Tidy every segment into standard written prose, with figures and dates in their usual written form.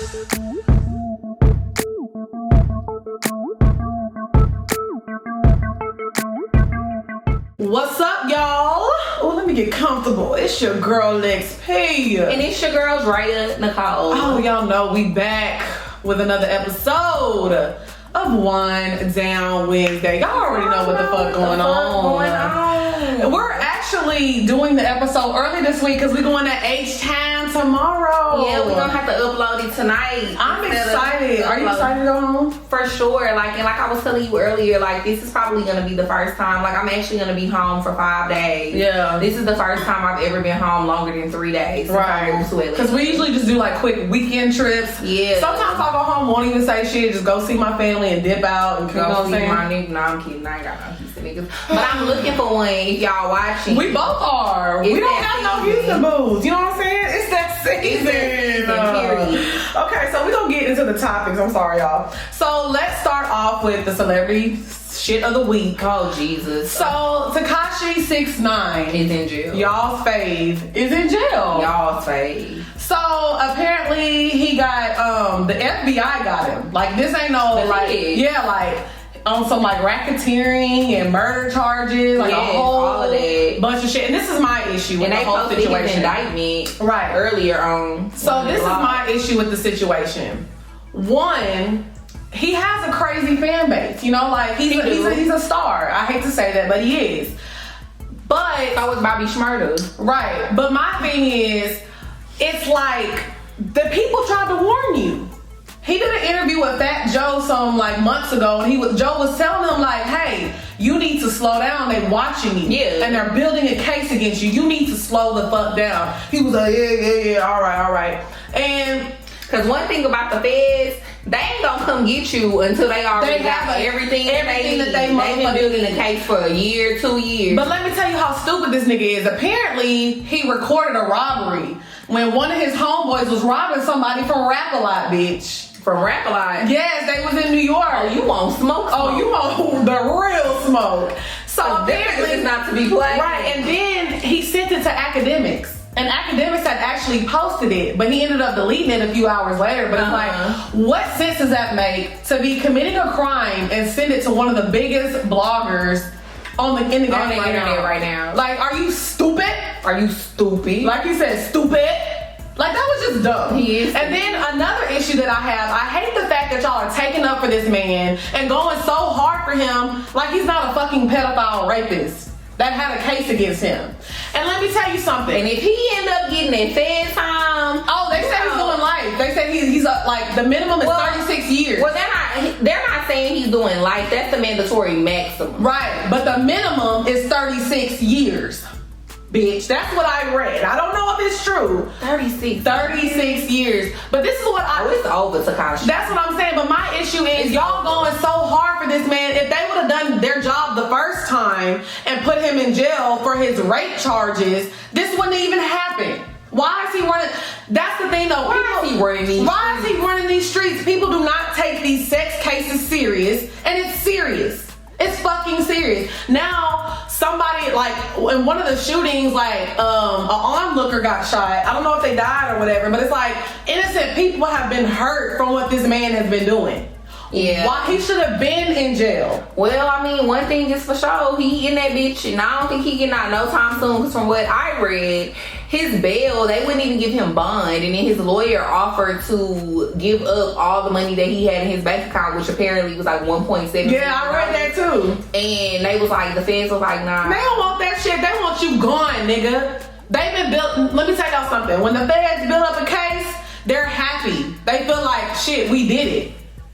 What's up, y'all? Oh, let me get comfortable. It's your girl XP. And it's your girl Drea Nicole. Oh, y'all know we back with another episode of One Down Wednesday. Y'all already know what the fuck going on. We're actually doing the episode early this week because we're going to H-Town tomorrow. Yeah, we're gonna have to upload it tonight. I'm excited. Are you excited to go home? For sure. Like I was telling you earlier, like this is probably gonna be the first time. Like I'm actually gonna be home for 5 days. Yeah. This is the first time I've ever been home longer than 3 days. Right. Because we usually just do like quick weekend trips. Yeah. Sometimes I'll go home, won't even say shit, just go see my family and dip out and go see my nigga. No, I'm kidding. I ain't got no Houston niggas. But I'm looking for one if y'all watching. We both are. We don't have no Houston booze. You know what I'm saying? It's that season. Okay, so we're gonna get into the topics. I'm sorry, y'all. So let's start off with the celebrity shit of the week. Oh, Jesus. So Tekashi 6ix9ine is in jail. Y'all's fave is in jail. Y'all's fave. So apparently he got the FBI got him. Like this ain't no like on some like racketeering and murder charges, like a whole bunch of shit. And this is my issue with the whole situation. His indictment earlier on. So this is my issue with the situation. One, he has a crazy fan base. You know, like he's a star. I hate to say that, but he is. But so was Bobby Shmurda. Right. But my thing is, it's like the people tried to warn you. He did an interview with Fat Joe some like months ago, and Joe was telling him like, "Hey, you need to slow down. They're watching you, and they're building a case against you. You need to slow the fuck down." He was like, "Yeah, all right." And because one thing about the feds, they ain't gonna come get you until they already got everything that they need. They've been building a case for a year, 2 years. But let me tell you how stupid this nigga is. Apparently, he recorded a robbery when one of his homeboys was robbing somebody from Rap-A-Lot, bitch. From Rap-A-Lot? Yes, they was in New York. Oh, you want smoke? Oh, you want the real smoke. So apparently, it's not to be played. Right, and then he sent it to Academics. And Academics had actually posted it, but he ended up deleting it a few hours later. But it's like, what sense does that make to be committing a crime and send it to one of the biggest bloggers in the internet right now? Like, are you stupid? Are you stupid? Like you said, stupid. Like, that was just dumb. He is. And then another issue that I have, I hate the fact that y'all are taking up for this man and going so hard for him like he's not a fucking pedophile rapist that had a case against him. And let me tell you something. And if he end up getting that fed time, they say he's doing life. They say he's like the minimum is 36 years. Well, they're not saying he's doing life. That's the mandatory maximum. Right, but the minimum is 36 years. Bitch, that's what I read. I don't know if it's true. 36 years. But this is what it's over, Tekashi. That's what I'm saying. But my issue is y'all going so hard for this man. If they would have done their job the first time and put him in jail for his rape charges, this wouldn't even happen. Why is he running? That's the thing though. Why is he running these streets? People do not take these sex cases serious, and it's serious. It's fucking serious. Now, somebody, like, in one of the shootings, like, an onlooker got shot. I don't know if they died or whatever, but it's like, innocent people have been hurt from what this man has been doing. Yeah. Why? He should have been in jail. Well, I mean, one thing is for sure, he in that bitch, and I don't think he getting out no time soon, because from what I read, his bail, they wouldn't even give him bond, and then his lawyer offered to give up all the money that he had in his bank account, which apparently was like 1.7. Yeah, I read that too. And they was like, the feds was like, nah. They don't want that shit. They want you gone, nigga. They've been built. Let me tell y'all something. When the feds build up a case, they're happy. They feel like, shit, we did it.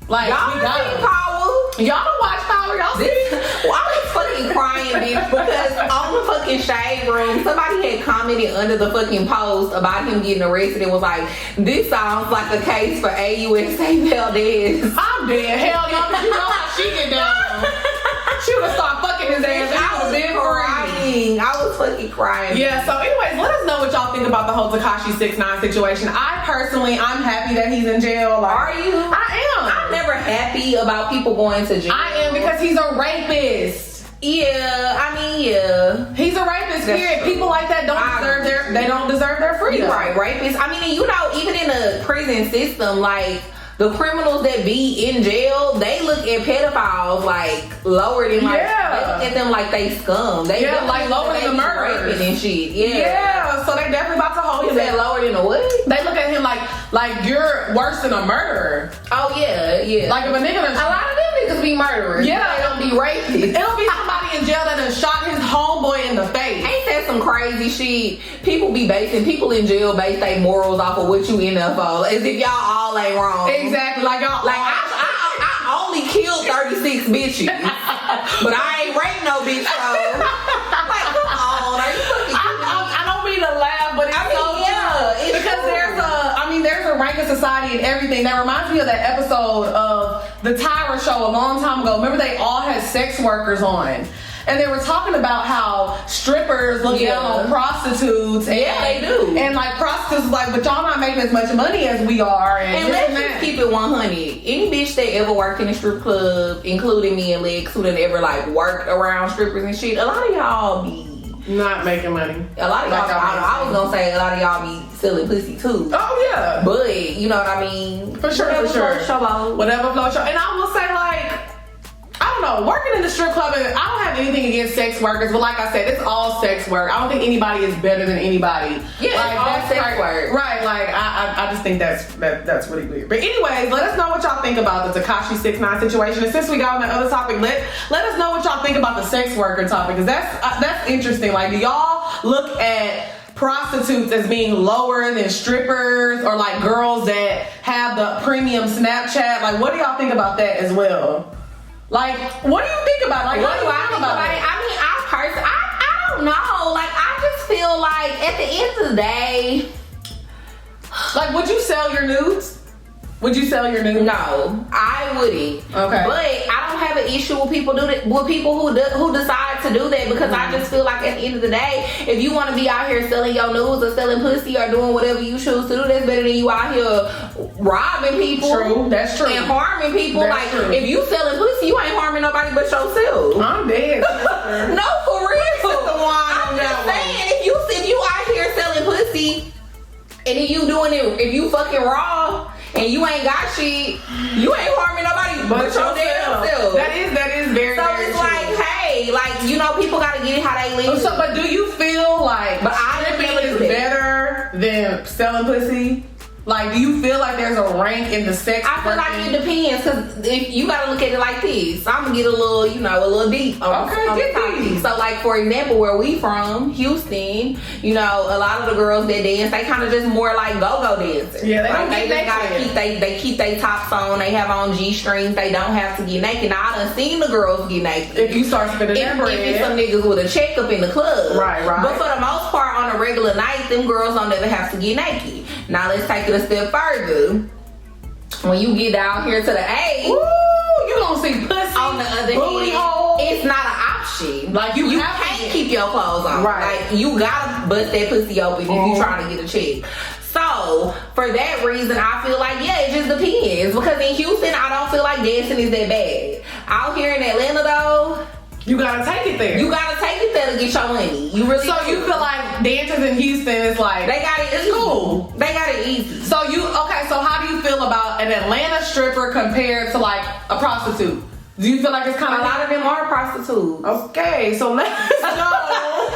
Like, y'all we got seen Power? Y'all don't watch Power. Y'all see it? Well, I was fucking crying, bitch, because on the fucking Shade Room, somebody had commented under the fucking post about him getting arrested and was like, this sounds like a case for AUSA Valdez. I'm dead. Hell, y'all, you know how she get down. She would have started fucking his ass. I would have been crying. I was fucking crying. Yeah, so anyways, let us know what y'all think about the whole Tekashi 6ix9ine situation. I'm happy that he's in jail. Like, are you? I am. I'm never happy about people going to jail. I am, because he's a rapist. Yeah, I mean, yeah. He's a rapist. That's Period. true. People like that don't deserve their freedom. You're right, rapists. I mean, and you know, even in the prison system, like the criminals that be in jail, they look at pedophiles like lower than like they look at them like they scum. They like lower than the murderers and shit. Yeah, so they definitely about to hold You him. said lower than a what? They look at him like you're worse than a murderer. Oh yeah, yeah. Like if a nigga done a lot of them niggas be murderers. Yeah. They don't be rapists. It'll be somebody in jail that done shot his homeboy in the face. Ain't that some crazy shit? People in jail base their morals off of what you in there for. As if y'all all ain't wrong. Exactly. Like y'all. Like I only killed 36 bitches, but I ain't raped no bitch. So like, come on, are you fucking kidding me? I don't mean to laugh, but it's so true. Because there's a rank of society and everything. That reminds me of that episode of the Tyra Show a long time ago. Remember they all had sex workers on. And they were talking about how strippers look down on prostitutes. And, they do. And like prostitutes like, but y'all not making as much money as we are. And let's just keep it 100. Any bitch that ever worked in a strip club, including me and Lex, who done ever like worked around strippers and shit, a lot of y'all be not making money. A lot of y'all, I was gonna say a lot of y'all be selling pussy too. Oh yeah. But you know what I mean? For sure. Whatever Flow show. And I will say like, I don't know, working in the strip club, and I don't have anything against sex workers, but like I said, it's all sex work. I don't think anybody is better than anybody. Yeah, like, it's all sex work. Right, like I just think that's really weird. But anyways, let us know what y'all think about the Tekashi 6ix9ine situation. And since we got on that other topic, let us know what y'all think about the sex worker topic, because that's interesting. Like, do y'all look at prostitutes as being lower than strippers, or like girls that have the premium Snapchat? Like, what do y'all think about that as well? Like, what do you think about it? Like, what do I think about it? I mean, I don't know. Like, I just feel like at the end of the day, like, would you sell your nudes? Would you sell your nudes? No, I wouldn't. Okay. But I don't have an issue with people who decide to do that, because I just feel like at the end of the day, if you want to be out here selling your nudes or selling pussy or doing whatever you choose to do, that's better than you out here robbing people. True, that's true. And harming people. That's like, true. If you selling pussy, you ain't harming nobody but yourself. I'm dead. No, for real. I'm just saying, if you out here selling pussy and then you doing it, if you fucking raw and you ain't got shit, you ain't harming nobody but your damn self. That is very, so very it's true. like, hey, like, you know, people gotta get it how they live. So, but do you feel like stripping is better than selling pussy? Like, do you feel like there's a rank in the sex? I feel like it depends, because if you gotta look at it like this, I'm gonna get a little, a little deep. Get deep. So, like, for example, where we from, Houston, a lot of the girls that dance, they kind of just more like go-go dancers. Yeah, they just gotta keep their tops on. They have on G-strings. They don't have to get naked. Now, I done seen the girls get naked. If you start spending that bread. If it's some niggas with a check up in the club. Right. But for the most part, on a regular night, them girls don't ever have to get naked. Now, let's take it a step further. When you get down here to the A, you don't see pussy. On the other hand, hole. it's not an option. Like, you can't keep your clothes on. Right. Like, you gotta bust that pussy open if you trying to get a check. So, for that reason, I feel like, it just depends. Because in Houston, I don't feel like dancing is that bad. Out here in Atlanta, though, you gotta take it there. You gotta take it there to get your money. You really. So you feel like dancers in Houston is like, they got it. It's cool. They got it easy. So so how do you feel about an Atlanta stripper compared to like a prostitute? Do you feel like it's kind of a lot of them are prostitutes? Okay, so let us know.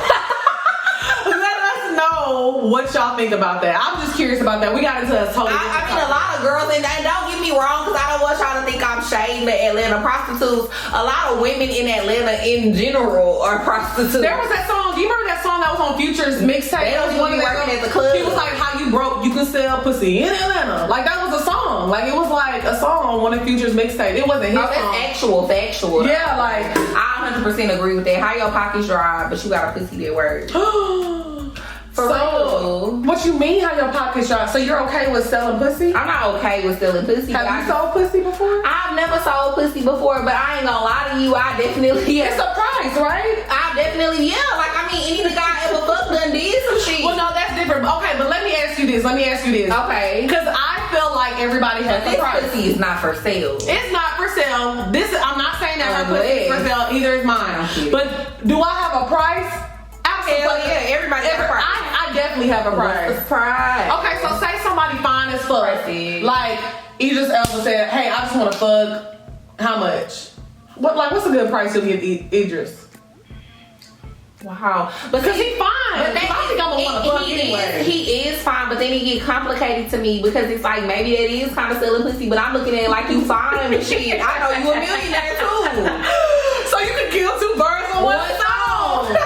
Let us know what y'all think about that. I'm just curious about that. We got into a totally. I mean, a lot of girls, and don't get me wrong, because I don't want y'all to think I'm shading the Atlanta prostitutes. A lot of women in Atlanta in general are prostitutes. There was that song. Do you remember that song that was on Future's mixtape? They don't be working at the club. He was like, "How you broke? You can sell pussy in Atlanta." Like, that was a song. Like, it was like a song on one of Future's mixtape. It wasn't his song. That's factual. Yeah, like I 100% agree with that. How your pockets dry, but you got a pussy that works. For real. What you mean how your pocket's dry? So you're okay with selling pussy? I'm not okay with selling pussy. Have you sold pussy before? I've never sold pussy before, but I ain't gonna lie to you. I definitely. It's a price, right? I definitely, yeah. Like, I mean, any nigga I ever fucked done did some shit. Well, no, that's different. Okay, but let me ask you this. Okay. Because I feel like everybody has This a price. pussy is not for sale. It's not for sale. I'm not saying that her pussy is for Unless- sale. Either is mine. Okay. But do I have a price? Hell yeah, everybody has a price. I definitely have a price. Price. Okay, so say somebody fine as fuck. Pricey. Like Idris Elba said, "Hey, I just want to fuck." How much? What's a good price to give Idris? Wow. Because he's fine. But I think I'm gonna want to fuck anyway. He is fine, but then it get complicated to me because it's like maybe that is kind of selling pussy, but I'm looking at it like you fine and shit. I know you a millionaire too. So you can kill two birds with one stone. I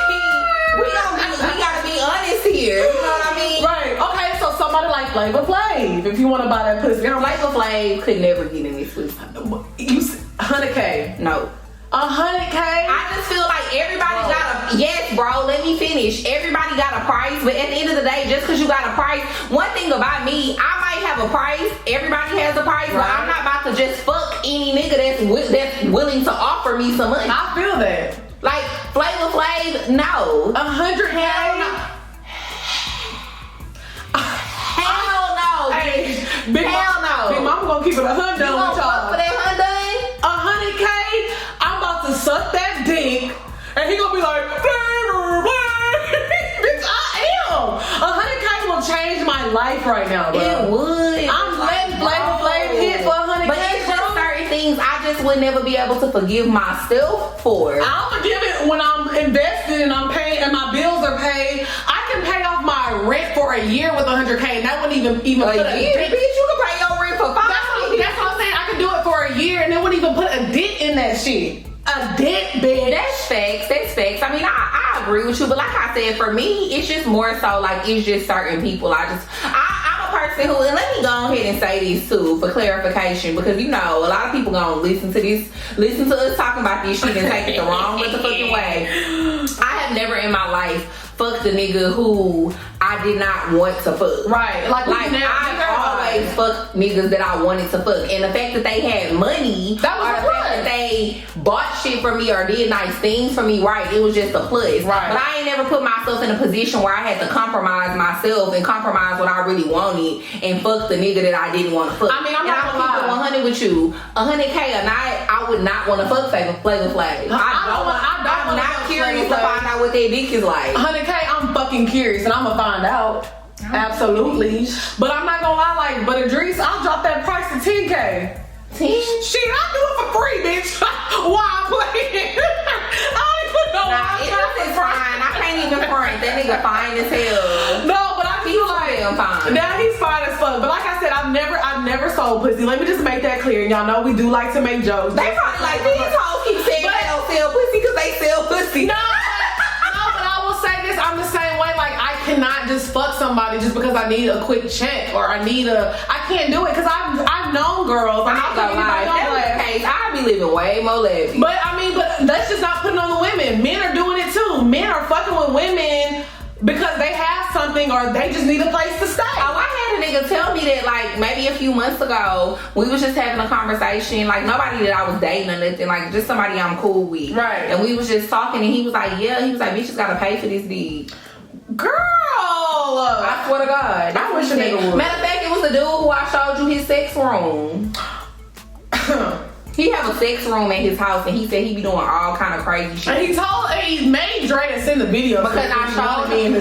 mean, we gotta be honest here. You know what I mean? Right. Okay. So somebody like Flavor Flav, if you want to buy that pussy, how much? Flavor Flav could never get in this pussy. You 100K. No. 100K. I just feel like everybody got a yes, bro. Let me finish. Everybody got a price, but at the end of the day, just because you got a price, one thing about me, I might have a price. Everybody has a price, but I'm not about to just fuck any nigga that's willing to offer me some money. I feel that. Like Flavor Flav, no. 100K. Hell no. Hey, Hell no. Big Mama gonna keep it 100 You with gonna fuck y'all. for that 100K. I'm about to suck that dick, and he gonna be like, Flavor Flav. Bitch, I am. 100K will change my life right now, bro. It would. I'm letting Flavor Flav hit for 100K. But it's just certain things I just would never be able to forgive myself for. I'll forgive it when I'm invested and I'm paying and my bills are paid. I can pay off my rent for a year with 100K, and that wouldn't even A put a year, dent. bitch, you can pay your rent for 5 That's what I'm saying. I can do it for a year, and it wouldn't even put a dent in that shit. A dent, bitch. That's facts. That's facts. I mean, I agree with you, but like I said, for me, it's just more so like it's just certain people. I'm a person who, and let me go ahead and say this too for clarification, because you know a lot of people gonna listen to us talking about this shit and take it the wrong motherfucking way. I have never in my life fucked a nigga who I did not want to fuck. Right. Like I've always fucked niggas that I wanted to fuck. And the fact that they had money, That was or a the fact plus. that they bought shit for me or did nice things for me, right, it was just a plus. Right. But I ain't never put myself in a position where I had to compromise myself and compromise what I really wanted and fuck the nigga that I didn't want to fuck. I mean, I'm and not I'll gonna keep it 100 with you. 100K a night, I would not want to fuck Flavor Flav. I'm not curious to find out what their dick is like. 100K, I'm fucking curious, and I'm gonna find out. Absolutely. But I'm not gonna lie, like, but Idris, I'll drop that price to 10K. 10? Shit, I'll do it for free, bitch. Why I'm playing? I don't even know why I'm Nah, doing it's fine. I can't even front. That nigga fine as hell. No, but I feel like damn fine. now he's fine as fuck. But like I said, I've never sold pussy. Let me just make that clear. Y'all know we do like to make jokes. They probably like, these hoes keep saying they don't sell pussy because they sell pussy. No, but I will say this. I'm the same way. Like, I cannot just fuck somebody just because I need a quick check or I can't do it because I've known girls. I'm not gonna lie. I'd be living way more lavish. But that's just not putting on the women. Men are doing it too. Men are fucking with women because they have something or they just need a place to stay. Oh, I had a nigga tell me that like maybe a few months ago we was just having a conversation, like nobody that I was dating or nothing, like just somebody I'm cool with. Right. And we was just talking and he was like, bitches gotta pay for this dick. Girl, I swear to God. I wish a nigga would. Matter of fact, it was the dude who I showed you his sex room. He have a sex room at his house and he said he be doing all kind of crazy shit. And he made Dre to send the video Because I showed him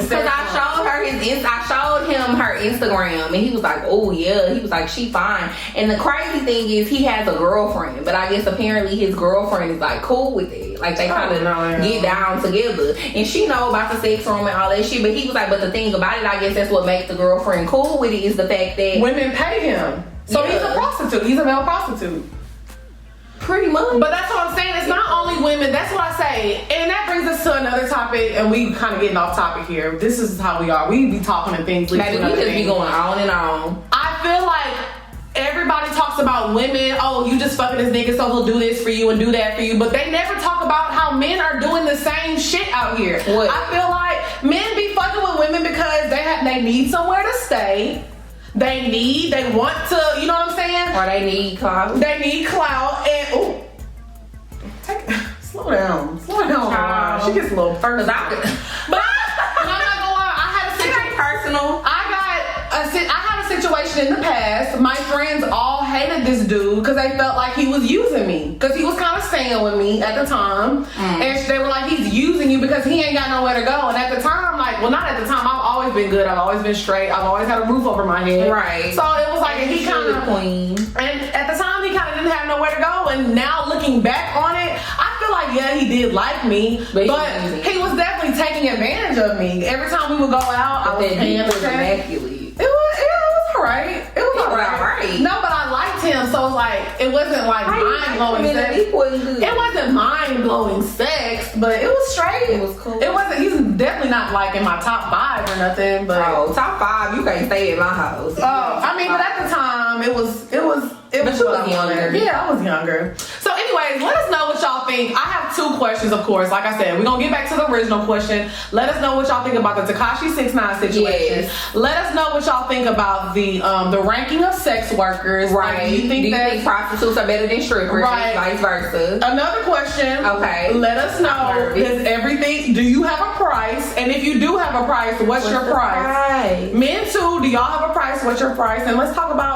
her Instagram and he was like, oh yeah, he was like, she fine. And the crazy thing is he has a girlfriend, but I guess apparently his girlfriend is like cool with it. Like they kind of get down together. And she know about the sex room and all that shit, but he was like, but the thing about it, I guess that's what makes the girlfriend cool with it is the fact that women pay him. So Yeah. he's a prostitute. He's a male prostitute. pretty much. But that's what I'm saying. It's not only women. That's what I say. And that brings us to another topic. And we kind of getting off topic here. This is how we are. We be talking and things. Maybe we just be going on and on. I feel like everybody talks about women, oh, you just fucking this nigga so he'll do this for you and do that for you, but they never talk about how men are doing the same shit out here. What? I feel like men be fucking with women because they need somewhere to stay. They want to, you know what I'm saying? Or they need clout. They need clout and slow down. Child. She gets a little personal. I could- But I'm not gonna lie, I had a It ain't personal. I had a situation in the past. My friends all hated this dude because they felt like he was using me. Because he was kind of staying with me at the time. And they were like, he's using you because he ain't got nowhere to go. And at the time, like, well, not at the time. I've always been good. I've always been straight. I've always had a roof over my head. Right. So it was like, he kind of... queen. And at the time, he kind of didn't have nowhere to go. And now looking back on it, I feel like, yeah, he did like me. But he was definitely taking advantage of me. Every time we would go out, I was paying attention. Immaculate. It was alright. It was alright. No, but I liked him, so like it wasn't like mind blowing sex. It wasn't mind blowing sex, but it was straight. It was cool. It wasn't. He's definitely not like in my top 5 or nothing. But top 5, you can't stay at my house. I mean, but at the time, it was. But you was younger. Yeah, I was younger. So, anyways, let us know what y'all think. I have 2 questions, of course. Like I said, we're gonna get back to the original question. Let us know what y'all think about the Tekashi 6ix9ine situation. Yes. Let us know what y'all think about the ranking of sex workers. Right. Like, do you think that prostitutes are better than strippers? Right. Vice versa. Another question. Okay. Let us know. Do you have a price? And if you do have a price, what's your price? Men too, do y'all have a price? What's your price? And let's talk about,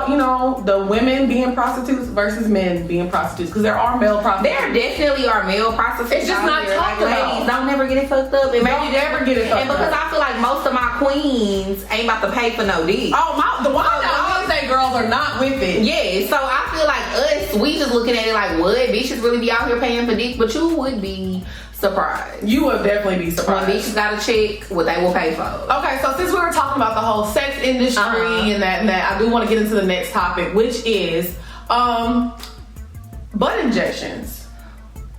the women being prostitutes versus men being prostitutes. Because there are male prostitutes. There definitely are male prostitutes. It's just not talked about. Ladies, don't never get it fucked up. And Don't never get it fucked And because I feel like most of my queens ain't about to pay for no dick. The ones that Wednesday girls are not with it. Yeah, so I feel like us, we just looking at it like, what? Bitches really be out here paying for dick? But you would be surprised. You would definitely be surprised. When bitches got a check, what they will pay for. Okay, so since we were talking about the whole sex industry and that, I do want to get into the next topic, which is butt injections.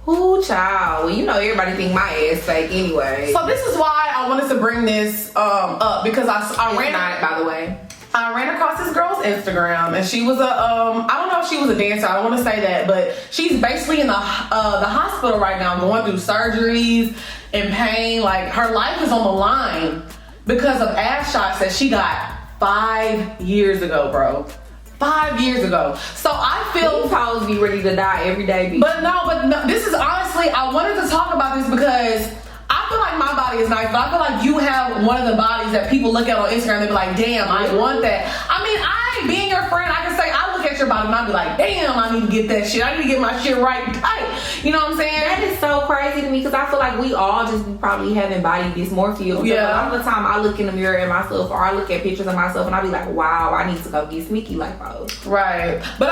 Ooh, child. Well, everybody think my ass fake anyway. So this is why I wanted to bring this up because I ran not, by the way. I ran across this girl's Instagram and she was I don't know if she was a dancer, I don't want to say that, but she's basically in the hospital right now going through surgeries and pain. Like her life is on the line because of ass shots that she got 5 years ago, bro. 5 years ago. So I feel these hoes be ready to die every day. But no, this is honestly, I wanted to talk about this because I feel like my body is nice, but I feel like you have one of the bodies that people look at on Instagram and they be like, damn, I want that. I mean, being your friend, I can say, I look at your body and I be like, damn, I need to get that shit. I need to get my shit right and tight. You know what I'm saying? That is so crazy to me because I feel like we all just be probably having body dysmorphia. Yeah. A lot of the time I look in the mirror at myself or I look at pictures of myself and I be like, wow, I need to go get sneaky like those. Right. But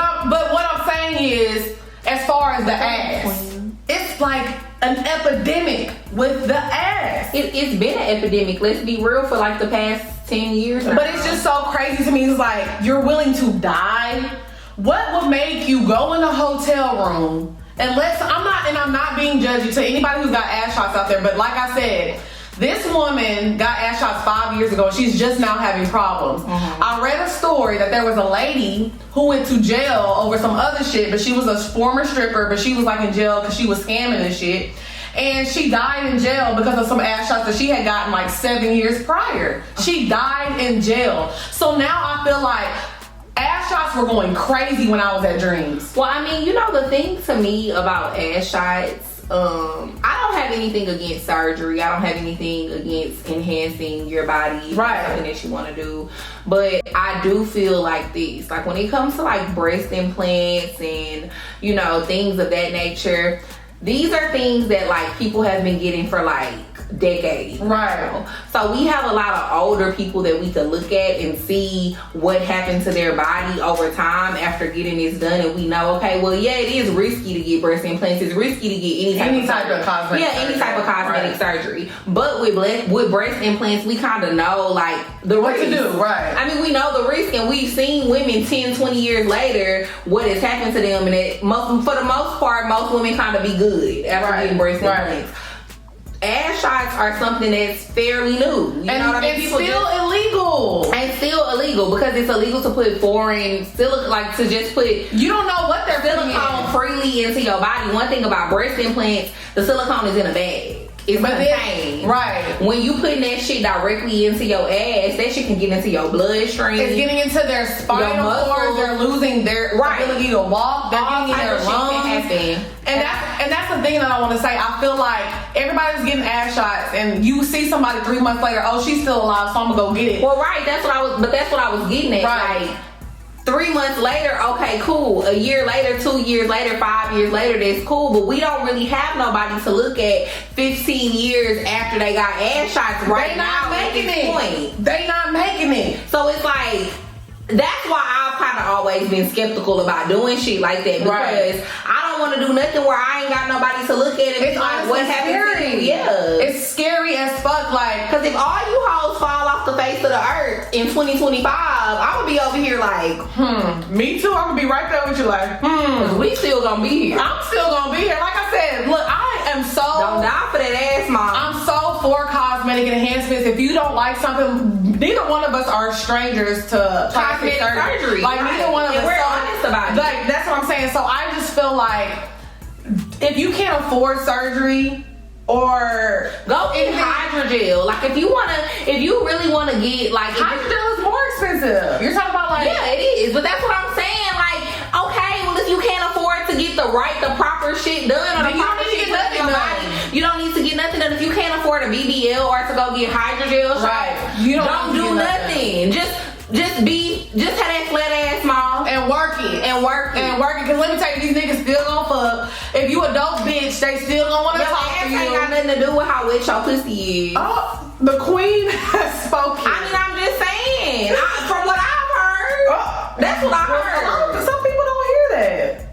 what I'm saying is, as far as the ass, it's like an epidemic with the ass. It's been an epidemic, let's be real, for like the past 10 years. But it's just so crazy to me. It's like, you're willing to die? What would make you go in a hotel room I'm not being judgy to anybody who's got ass shots out there, but like I said, this woman got ass shots 5 years ago. She's just now having problems. I read a story that there was a lady who went to jail over some other shit, but she was a former stripper, but she was like in jail because she was scamming and shit. And she died in jail because of some ass shots that she had gotten like 7 years prior. She died in jail. So now I feel like ass shots were going crazy when I was at Dreams. Well, I mean, the thing to me about ass shots, I don't have anything against surgery. I don't have anything against enhancing your body. Right. Something that you want to do. But I do feel like this. Like when it comes to like breast implants and, things of that nature, these are things that like people have been getting for like decades. Right. So we have a lot of older people that we could look at and see what happened to their body over time after getting this done, and we know, okay, well, yeah, it is risky to get breast implants. It's risky to get any type of cosmetic. Yeah, any type of cosmetic surgery. But with breast implants, we kind of know like the what risk. to do, right? I mean, we know the risk, and we've seen women 10, 20 years later what has happened to them, and for the most part, most women kind of be good after getting breast implants. ass shots are something that's fairly new. You know what I mean? It's still illegal. And still illegal because it's illegal to put foreign silicone, like to just put You don't know what they're putting silicone in. freely into your body. One thing about breast implants, the silicone is in a bag. It's contained. Right. When you putting that shit directly into your ass, that shit can get into your bloodstream. It's getting into their spinal muscles. cord. They're losing their ability to walk. They're All getting in type their of shit lungs. can happen. And that's the thing that I want to say. I feel like everybody's getting ass shots, and you see somebody 3 months later, oh, she's still alive, so I'm gonna go get it. Well, right. That's what I was getting at. Right. Like 3 months later, okay, cool. A year later, 2 years later, 5 years later, that's cool. But we don't really have nobody to look at 15 years after they got ass shots right now at this point. They not making it. So it's like, that's why I've kind of always been skeptical about doing shit like that, because Right. I don't want to do nothing where I ain't got nobody to look at and be It's like, honestly what happened to scary. you? Yeah. It's scary as fuck. Like, Because if all you hoes fall off the face of the earth in 2025, I'm going to be over here like, me too. I'm gonna be right there with you. Like, we still going to be here. I'm still gonna be here. Like I said, look, I am so. Don't die for that ass, mom. I'm so for cosmetic enhancements. If you don't like something, neither one of us are strangers to plastic Cosmetic surgery, Like right. neither one of And us. we're So, honest about it. Like that's what I'm saying. So I just feel like if you can't afford surgery or Go get hydrogel. Like if you really want to get like hydrogel is more expensive. You're talking about like yeah, it is. But that's what I'm saying. Like, okay, well, if you can't afford to get the proper shit done, or Then the you don't proper need to shit get done in your nothing body, you don't need to get nothing done. If you can't afford a BBL or to go get hydrogel shots, Right. You don't do need to get nothing. Just have that flat ass mouth and work it. and work it. And working, cause let me tell you, these niggas still gonna fuck. If you a dope bitch, they still gonna wanna Your talk ass to you. ain't got nothing to do with how wet your pussy is. Oh, the queen has spoken. I mean, I'm just saying. From what I've heard, that's what I heard. Some people don't hear that.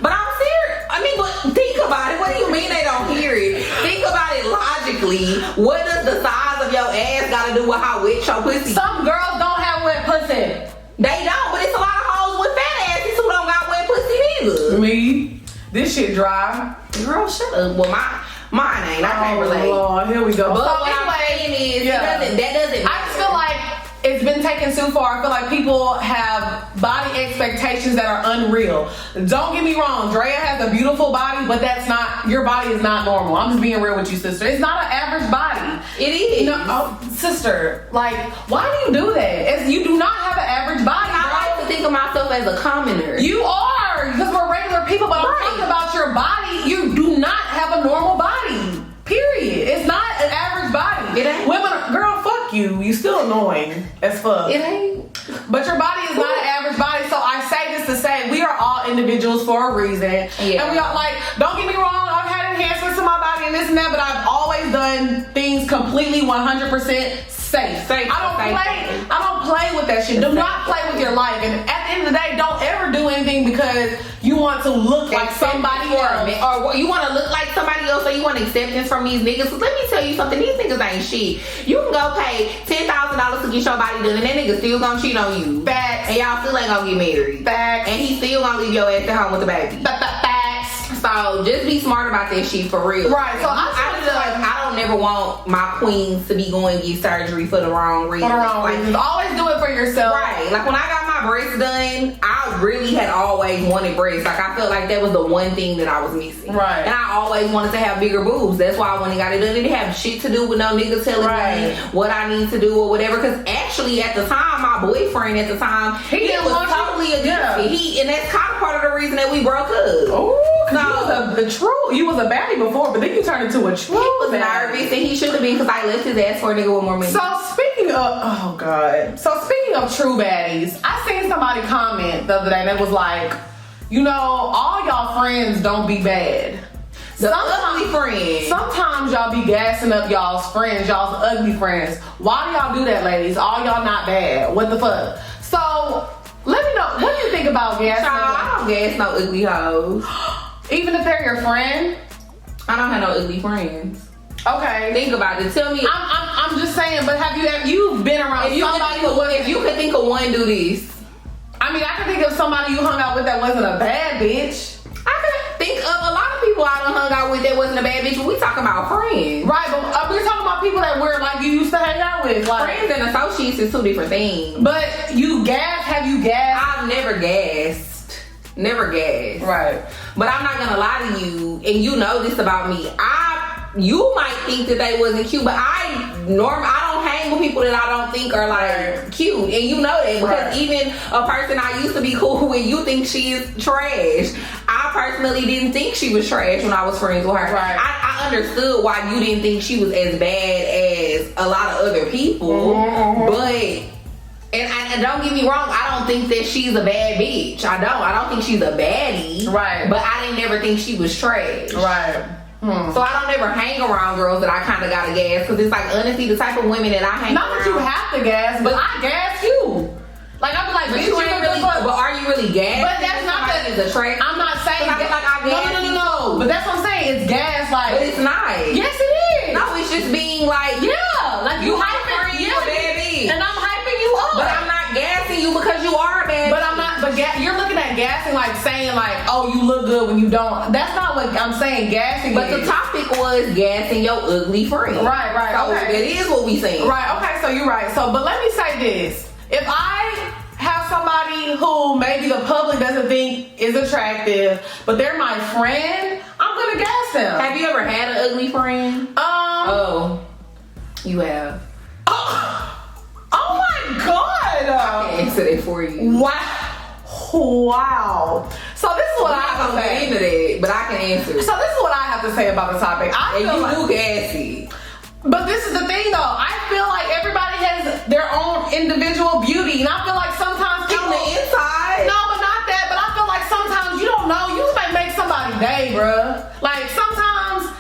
But I'm serious. I mean, but think about it. What do you mean they don't hear it? Think about it logically. What does the size of your ass got to do with how wet your pussy? Some girls don't have wet pussy. They don't, but it's a lot of hoes with fat asses who don't got wet pussy neither. Me, this shit dry. Girl, shut up. Well, mine ain't. I can't relate. Lord, here we go. But So what I'm saying is, yeah. that doesn't. I just feel like it's been taken too far. I feel like people have body expectations that are unreal. Don't get me wrong, Drea has a beautiful body, but your body is not normal. I'm just being real with you, sister. It's not an average body. It is. Sister, like, why do you do that? You do not have an average body, I like to think of myself as a commoner. You are, because we're regular people, but I'm talking about your body. You do not have a normal body. Period. It's not an average body. It ain't. Women, girl, fuck you. You still annoying as fuck. It ain't. But your body is not an average body. So I say this to say we are all individuals for a reason. Yeah. And we are like, don't get me wrong, I've had enhancements to my body and this and that, but I've always done things completely 100% safe. I don't play with that shit. Do not play with your life. And at the end of the day, don't ever do anything because you want to look like somebody else. Or you want to look like somebody else, or you want acceptance from these niggas. Cause let me tell you something, these niggas ain't shit. You can go pay $10,000 to get your body done, and that nigga still gonna cheat on you. Facts. And y'all still ain't gonna get married. Facts. And he still gonna leave your ass at home with the baby. Facts. So just be smart about that shit for real. Right. So I feel like I don't never want my queens to be going to get surgery for the wrong reason. For the wrong reasons. Always do it for yourself. Right. Like when I got my breasts done, I really had always wanted breasts. Like I felt like that was the one thing that I was missing. Right. And I always wanted to have bigger boobs. That's why when I got it done, it didn't have shit to do with no niggas telling me what I need to do or whatever. Because actually at the time, my boyfriend at the time, he was totally against it. And that's kind of part of the reason that we broke up. Oh, you was a baddie before, but then you turned into a true. He was nervous and he should have been because I left his ass for a nigga with more money. So speaking of true baddies, I seen somebody comment the other day that was like, all y'all friends don't be bad. Ugly friends. Sometimes y'all be gassing up y'all's friends, y'all's ugly friends. Why do y'all do that, ladies? All y'all not bad. What the fuck? So let me know, what do you think about gassing? I don't gas no ugly hoes. Even if they're your friend? I don't have no ugly friends. Okay. Think about it. Tell me. I'm just saying, but you've been around somebody if you could think of one, do this. I mean, I can think of somebody you hung out with that wasn't a bad bitch. I can think of a lot of people people I done hung out with that wasn't a bad bitch, but we talking about friends. Right, but we're talking about people that we're like you used to hang out with. Like, Friends and associates is two different things. but have you gassed? I've never gassed. Never gassed. Right. But I'm not gonna lie to you, and you know this about me. You might think that they wasn't cute, but I don't hang with people that I don't think are like cute, and you know that because even a person I used to be cool with, you think she is trash. I personally didn't think she was trash when I was friends with her. Right. I understood why you didn't think she was as bad as a lot of other people, but. And don't get me wrong, I don't think that she's a bad bitch. I don't think she's a baddie. Right. But I didn't never think she was trash. Right. So I don't ever hang around girls that I kind of got to gas because it's like honestly the type of women that I hang Not around. that you have to gas, but I gas you. Like I be like, But bitch, you ain't really. But are you really gas? But that's not that. Is a trash. I'm not saying. I feel like I gas No. But that's what I'm saying. It's gas. Like, But it's not. yes, it is. No, it's just being like Yeah. Like you hyping. you a bad bitch. And I'm hyping you up. But I'm not gassing you because you are a bad. But I'm not. But you're looking at gassing like saying like, oh, you look good when you don't. That's not what I'm saying. Gassing. But is. the topic was gassing your ugly friend. Right. So Okay. that is what we saying. Right, okay, so you're right. So, but let me say this. If I have somebody who maybe the public doesn't think is attractive, but they're my friend, I'm gonna gas them. Have you ever had an ugly friend? Oh, you have. Oh my God. I can answer that for you. Wow. So this is what I I'm have not to gonna get say. into that, but I can answer. So this is what I have to say about the topic. I And feel you like, do gassy. but this is the thing though. I feel like everybody has their own individual beauty, and I feel like sometimes people. On the inside. No, but not that. But I feel like sometimes you don't know. You might make somebody's day, bruh. Like sometimes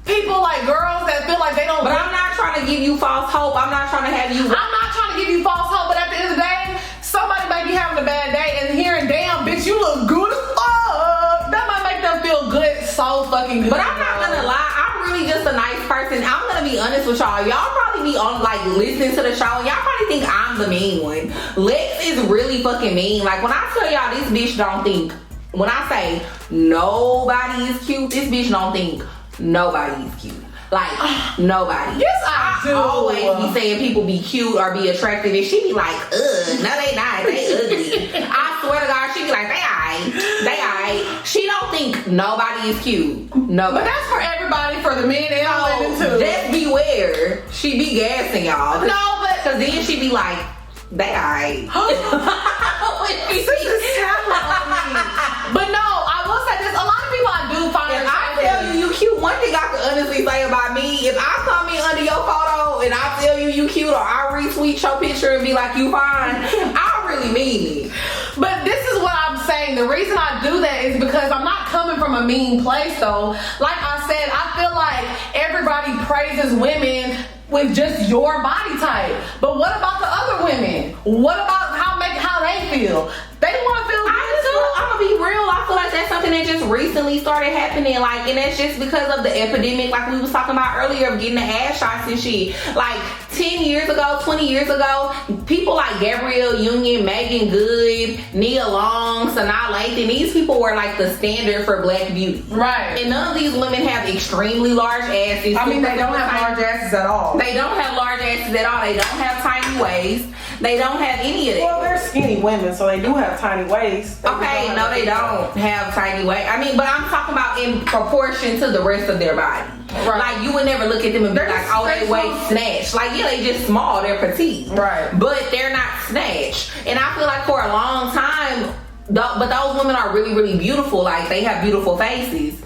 people like girls that feel like they don't. But I'm not trying to give you false hope. I'm not trying to have you. I'm not trying to give you false hope. But at the end of the day, somebody may be having a bad day and hearing, "Damn, bitch, you look good as fuck." That might make them feel good, so fucking good. But I'm not gonna lie. I'm really just a nice person. I'm gonna be honest with y'all. Y'all probably be on like listening to the show. And y'all probably think I'm the mean one. Lex is really fucking mean. Like when I tell y'all this bitch don't think. When I say nobody is cute, this bitch don't think nobody is cute. Like nobody. Yes, I do. Always be saying people be cute or be attractive, and she be like, ugh, no they not, they ugly. I swear to God, she be like, they aight. She don't think nobody is cute. Nobody. But that's for everybody, for the men and the women too. Just beware. She be gassing y'all. No, but Cause then she be like, they aight. But no, I will say this. A lot of people I do find If I tell you cute, one thing I can honestly say about me, if I come in under your photo and I tell you cute or I retweet your picture and be like you fine, I really mean it. But this is what I'm saying. The reason I do that is because I'm not coming from a mean place though. Like I said, I feel like everybody praises women with just your body type. But what about the other women? What about how they feel? They want to feel good. I'm gonna be real. I feel like that's something that just recently started happening. Like, and that's just because of the epidemic, like we was talking about earlier, of getting the ass shots and shit. Like 10 years ago, 20 years ago, people like Gabrielle Union, Megan Good, Nia Long, Sanaa Lathan, these people were like the standard for black beauty. Right. And none of these women have extremely large asses. I mean, they don't have large asses at all. They don't have large asses at all. They don't have tiny waists. They don't have any of that. Well, they're skinny women, so they do have tiny waists. Okay, no, they don't have tiny waist. I mean, but I'm talking about in proportion to the rest of their body. Right. Like, you would never look at them and be They're like, just oh, they small. waist snatched. Like, yeah, they just small. They're petite. Right. But they're not snatched. And I feel like for a long time, but those women are really, really beautiful. Like, they have beautiful faces.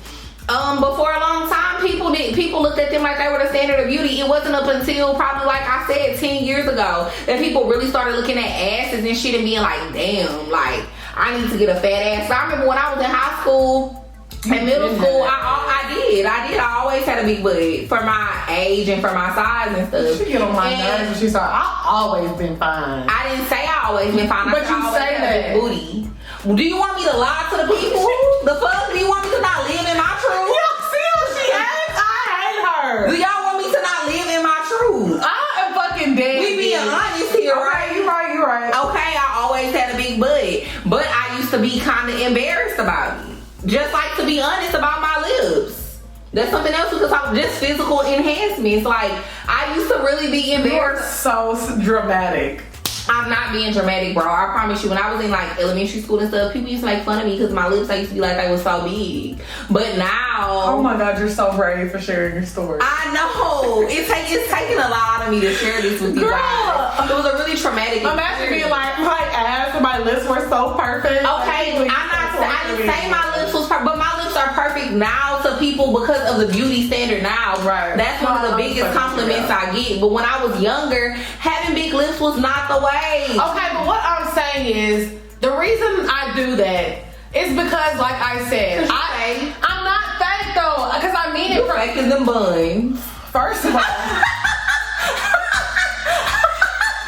But for a long time, people looked at them like they were the standard of beauty. It wasn't up until probably, like I said, 10 years ago that people really started looking at asses and shit and being like, damn, like, I need to get a fat ass. So I remember when I was in high school and middle school, I did. I always had a big butt for my age and for my size and stuff. She get on my nerves when she started. I've always been fine. I didn't say I always been fine. But I you always say had a that. big booty. Do you want me to lie to the people? The fuck? Do you want me to not live in my truth? You see what she hates? I hate her. Do y'all want me to not live in my truth? I am fucking dead. We being honest here, right? You're right. Okay, I always had a big butt, but I used to be kind of embarrassed about it. just like to be honest about my lips. That's something else because I'm just physical enhancements. Like, I used to really be You're embarrassed. so dramatic. I'm not being dramatic, bro. I promise you. When I was in like elementary school and stuff, people used to make fun of me because my lips, I used to be like they was so big. But now, Oh my God, you're so brave for sharing your story. I know it's taking a lot out of me to share this with you Girl. guys. It was a really traumatic. Imagine experience. being like, my ass and my lips were so perfect. Okay, I didn't say my lips was perfect, but my lips are perfect now to people because of the beauty standard now. Right. That's one of the biggest compliments I get. But when I was younger, having big lips was not the way. Okay, but what I'm saying is, the reason I do that is because, like I said, I'm not fake though, because I mean it. Fake as them buns. First of all,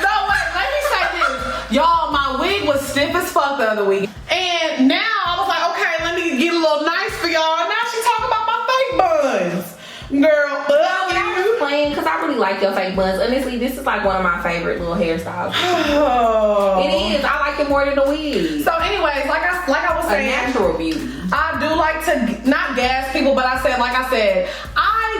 no wait, let me say this, y'all. My wig was stiff as fuck the other week, and now I was like, okay, let me get a little nice for y'all. And now she's talking about my fake buns, girl. Playing because I really like your fake buns. Honestly, this is like one of my favorite little hairstyles. Oh. It is. I like it more than the wig. So, anyways, like I was A saying, natural beauty. I do like to not gas people, but I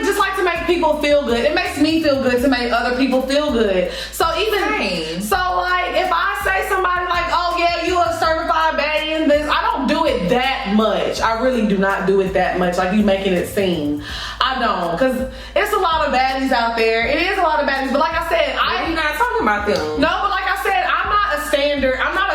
just like to make people feel good. It makes me feel good to make other people feel good. So even Same. so, like if I say somebody like, oh yeah, you a certified baddie in this, I don't do it that much. I really do not do it that much, like you making it seem. I don't, because it's a lot of baddies out there. It is a lot of baddies, but like I said, You're not talking about them. no, but like I said, I'm not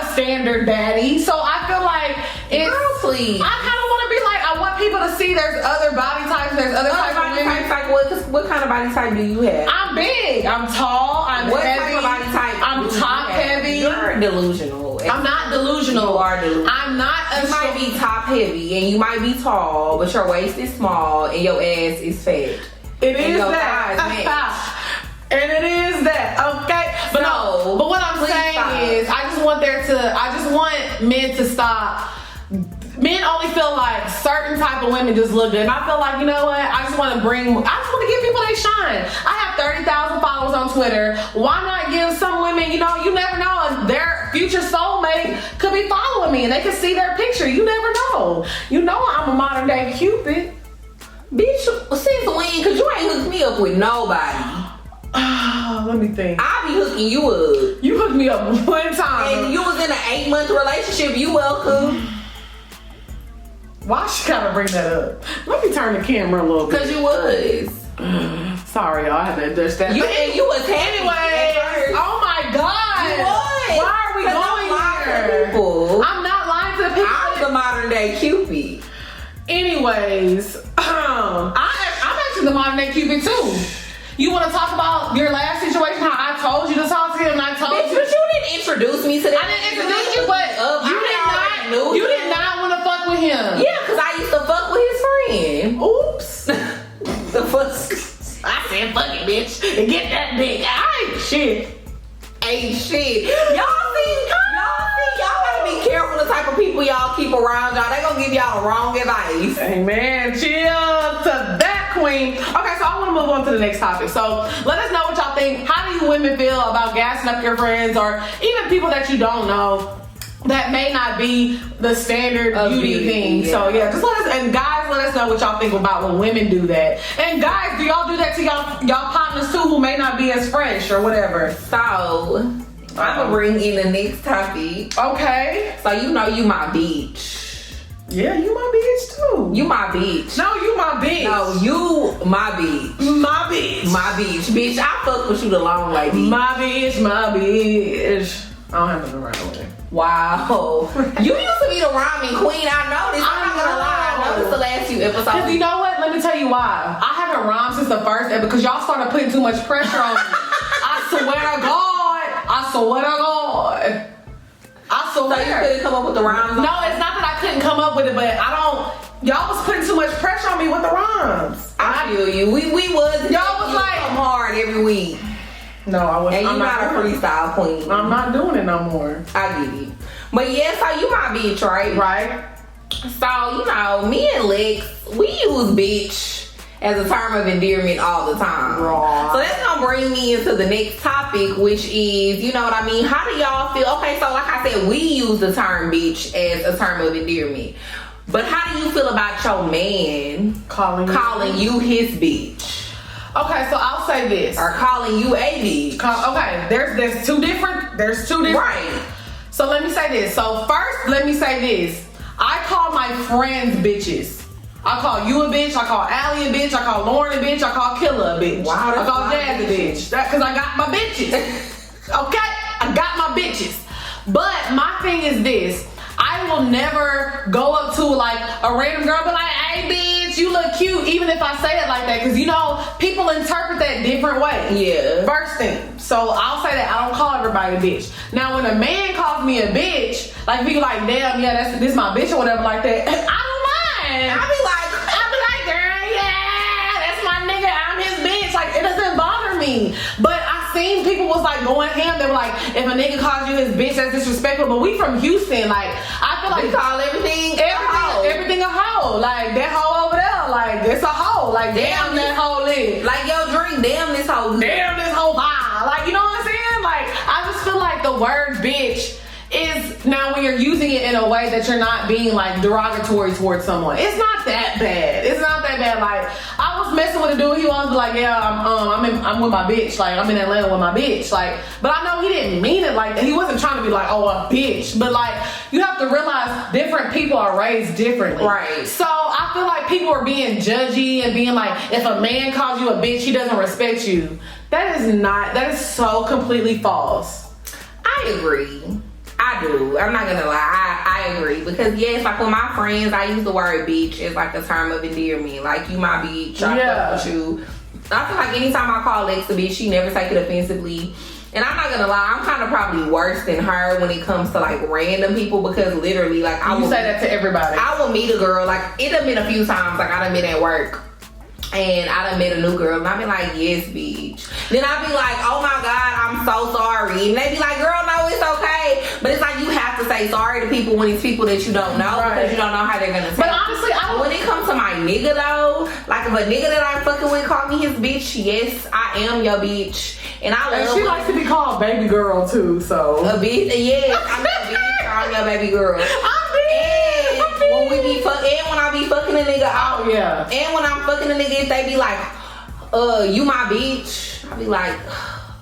a standard baddie. So I feel like it's. Girl, please. I kind of want to be like, I want people to see there's other body types, there's other types of women. Like what kind of body type do you have? I'm big, I'm tall, I'm What heavy. type of body type? I'm do you top have? heavy. You're delusional. I'm not delusional. You are delusional. I'm not a You might be top heavy and you might be tall, but your waist is small and your ass is fat. It And is your that. thighs match. And it is that, okay? But no, but what I'm please saying stop. is I just want men to stop. Men only feel like certain type of women just look good. And I feel like, you know what? I just want to give people their shine. I have 30,000 followers on Twitter. Why not give some women, you never know, their future soulmate could be following me and they could see their picture. You never know. I'm a modern day Cupid. Bitch, since when? Cause you ain't hooked me up with nobody. Let me think. I be hooking you up. You hooked me up one time. And you was in an 8-month relationship. You welcome. Why she gotta bring that up? Let me turn the camera a little bit. Cause you was. Sorry, y'all. I had to adjust that. You But you was happy anyway, at first. oh my God. You was. Why are we 'Cause I'm going lying to here? people. I'm not lying to the people. I'm the modern day Cupid. Anyways, I'm actually the modern day Cupid too. You want to talk about your last situation? How I told you to talk to him, and I told Bitch, you. but you didn't introduce me to that. I didn't introduce you, but you did not want to fuck with him. Yeah, because I used to fuck with his friend. Oops. The fuck? I said, fuck it, bitch, and get that dick. I ain't shit. Ain't shit. Y'all gotta be careful the type of people y'all keep around y'all. They gonna give y'all the wrong advice. Amen. Chill to that, queen. Okay, so I want to move on to the next topic. So let us know what y'all think. How do you women feel about gassing up your friends or even people that you don't know that may not be the standard beauty thing? Yeah. So yeah, just let us, and guys, let us know what y'all think about when women do that. And guys, do y'all do that to y'all partners too who may not be as fresh or whatever? So I'm gonna bring in the next topic. Okay. So you my bitch. Yeah, you my bitch too. You my bitch. No, you my bitch. No, you my bitch. My bitch. My bitch. Bitch, I fuck with you the long way, bitch. My bitch, my bitch. I don't have nothing around with it. Wow. You used to be the rhyming queen. I noticed. I'm not gonna lie. I noticed the last few Because episodes. you know what? Let me tell you why. I haven't rhymed since the first episode because y'all started putting too much pressure on me. I swear to God. So you couldn't come up with the rhymes? No, it's not that I couldn't come up with it, but y'all was putting too much pressure on me with the rhymes. I feel you. We was. Y'all was like come hard every week. No, I wasn't. And you're not a freestyle queen. I'm not doing it no more. I get it. But yeah, so you my bitch, right? Right. So, me and Lex, we use bitch as a term of endearment all the time. Right. So that's gonna bring me into the next topic, which is, you know what I mean? How do y'all feel? Okay, so like I said, we use the term bitch as a term of endearment. But how do you feel about your man Calling you his bitch? Okay, so I'll say this. Or calling you a bitch. Okay, there's two different. Right. So let me say this. So first, let me say this. I call my friends bitches. I call you a bitch. I call Allie a bitch. I call Lauren a bitch. I call Killa a bitch. Wow, I call Jazz a bitch. Because I got my bitches. Okay? I got my bitches. But my thing is this. I will never go up to like a random girl and be like, hey bitch, you look cute, even if I say it like that. Because you know, people interpret that different ways. Yeah. First thing. So I'll say that I don't call everybody a bitch. Now when a man calls me a bitch, like be like, damn, yeah, this my bitch or whatever like that, I don't mind. I'll be like, girl, yeah, that's my nigga, I'm his bitch. Like it doesn't bother me. But I seen people was like going ham. They were like, if a nigga calls you his bitch, that's disrespectful. But we from Houston, like I feel like we call everything a hoe. Like that hoe over there, like it's a hoe. Like damn that hoe lit. Like yo drink, damn this hoe. Damn this hoe vibe. Like you know what I'm saying? Like I just feel like the word bitch is now when you're using it in a way that you're not being like derogatory towards someone. It's not that bad. It's not that bad. Like I was messing with a dude. He was like, yeah, I'm with my bitch. Like I'm in Atlanta with my bitch. Like, but I know he didn't mean it like that. He wasn't trying to be like, oh, a bitch. But like you have to realize different people are raised differently. Right. So I feel like people are being judgy and being like, if a man calls you a bitch, he doesn't respect you. That is so completely false. I agree. I do. I'm not gonna lie. I agree. Because yes, like with my friends, I use the word bitch as like a term of endearment. Like you my bitch, I fuck with you. I feel like anytime I call Lex a bitch, she never take it offensively. And I'm not gonna lie, I'm kind of probably worse than her when it comes to like random people because literally like I will say that to everybody. I will meet a girl, like it done been a few times, like I done been at work and I done met a new girl and I be like, yes, bitch. Then I be like, oh my God, I'm so sorry. And they be like, girl, no, it's okay. But it's like you have to say sorry to people when it's people that you don't know because you don't know how they're gonna take it. But honestly, when it comes to my nigga though, like if a nigga that I'm fucking with call me his bitch, yes, I am your bitch. And I love she likes to be called baby girl too, so. A bitch, yes, I'm your bitch, I'm your baby girl. When we be and when I be fucking a nigga out, yeah. And when I'm fucking a nigga, if they be like, you my bitch, I be like,